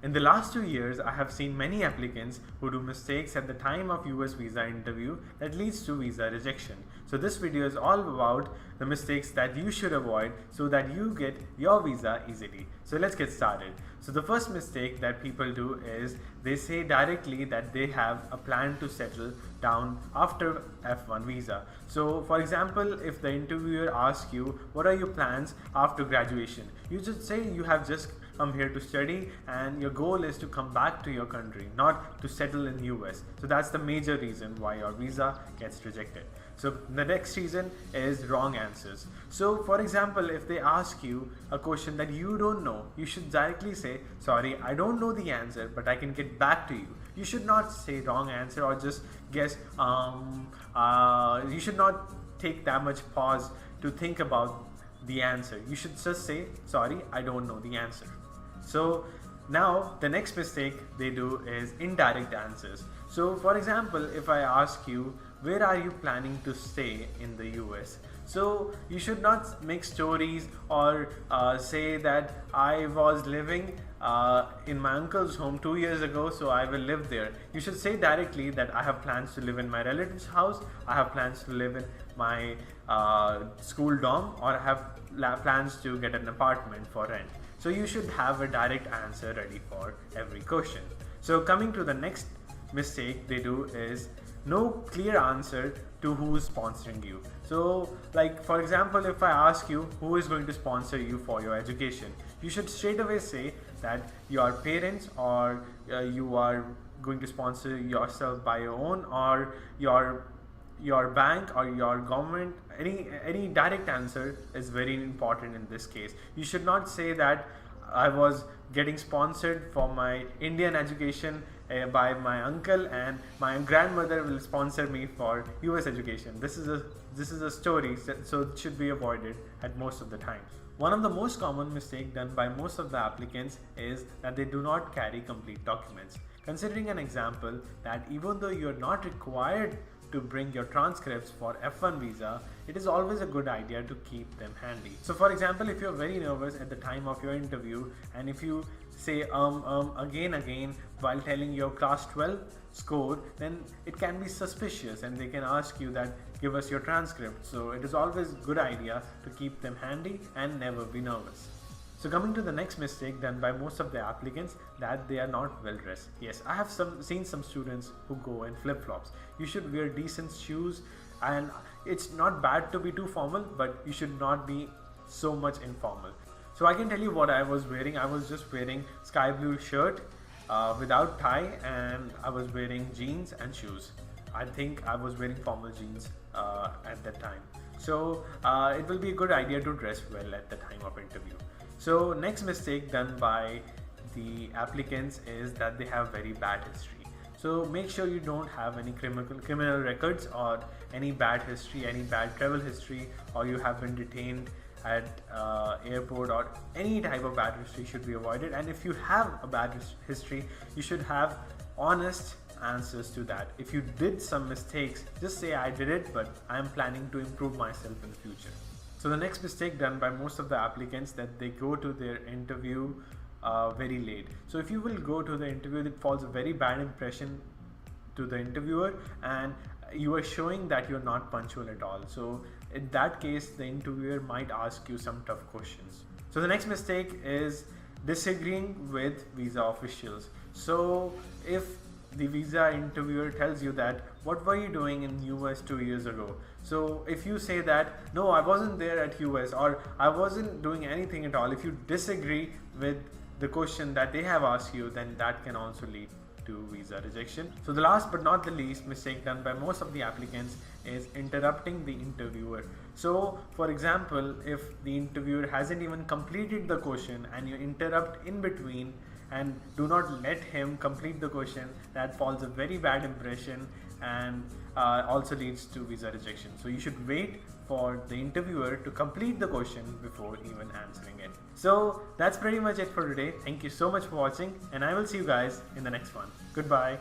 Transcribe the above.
In the last 2 years, I have seen many applicants who do mistakes at the time of US visa interview that leads to visa rejection. So this video is all about the mistakes that you should avoid so that you get your visa easily. So let's get started. So the first mistake that people do is they say directly that they have a plan to settle down after F1 visa. So for example, if the interviewer asks you, what are your plans after graduation? You should say you have just come here to study and your goal is to come back to your country, not to settle in US. So that's the major reason why your visa gets rejected. So the next reason is wrong answers. So for example, if they ask you a question that you don't know, you should directly say, sorry, I don't know the answer, but I can get back to you. You should not say wrong answer or just guess. You should not take that much pause to think about the answer. You should just say, sorry, I don't know the answer. So now the next mistake they do is indirect answers. So for example, if I ask you, where are you planning to stay in the US? So you should not make stories or say that I was living in my uncle's home 2 years ago, so I will live there. You should say directly that I have plans to live in my relative's house, I have plans to live in my school dorm, or I have plans to get an apartment for rent. So you should have a direct answer ready for every question. So coming to the next mistake they do is no clear answer to who's sponsoring you. So like for example, if I ask you who is going to sponsor you for your education, you should straight away say that your parents, or you are going to sponsor yourself by your own, or your bank or your government. Any direct answer is very important in this case. You should not say that I was getting sponsored for my Indian education by my uncle and my grandmother will sponsor me for US education. This is a story, so it should be avoided at most of the time. One of the most common mistakes done by most of the applicants is that they do not carry complete documents. Considering an example that even though you are not required to bring your transcripts for F1 visa, it is always a good idea to keep them handy. So for example, if you're very nervous at the time of your interview and if you say again while telling your class 12 score, then it can be suspicious and they can ask you that give us your transcript. So it is always a good idea to keep them handy and never be nervous. So coming to the next mistake done by most of the applicants, that they are not well dressed. Yes, I have seen some students who go in flip-flops. You should wear decent shoes, and it's not bad to be too formal, but you should not be so much informal. So I can tell you what I was wearing. I was just wearing sky blue shirt without tie, and I was wearing jeans and shoes. I think I was wearing formal jeans at that time. So it will be a good idea to dress well at the time of interview. So next mistake done by the applicants is that they have very bad history. So make sure you don't have any criminal records or any bad history, any bad travel history, or you have been detained at airport, or any type of bad history should be avoided. And if you have a bad history, you should have honest answers to that. If you did some mistakes, just say I did it, but I am planning to improve myself in the future. So the next mistake done by most of the applicants, that they go to their interview very late. So if you will go to the interview, it falls a very bad impression to the interviewer and you are showing that you're not punctual at all. So in that case, the interviewer might ask you some tough questions. So the next mistake is disagreeing with visa officials. So if the visa interviewer tells you that, what were you doing in US 2 years ago? So if you say that, no, I wasn't there at US, or I wasn't doing anything at all, if you disagree with the question that they have asked you, then that can also lead to visa rejection. So the last but not the least mistake done by most of the applicants is interrupting the interviewer. So for example, if the interviewer hasn't even completed the question and you interrupt in between and do not let him complete the question, that falls a very bad impression and also leads to visa rejection. So you should wait for the interviewer to complete the question before even answering it. So that's pretty much it for today. Thank you so much for watching, and I will see you guys in the next one. Goodbye.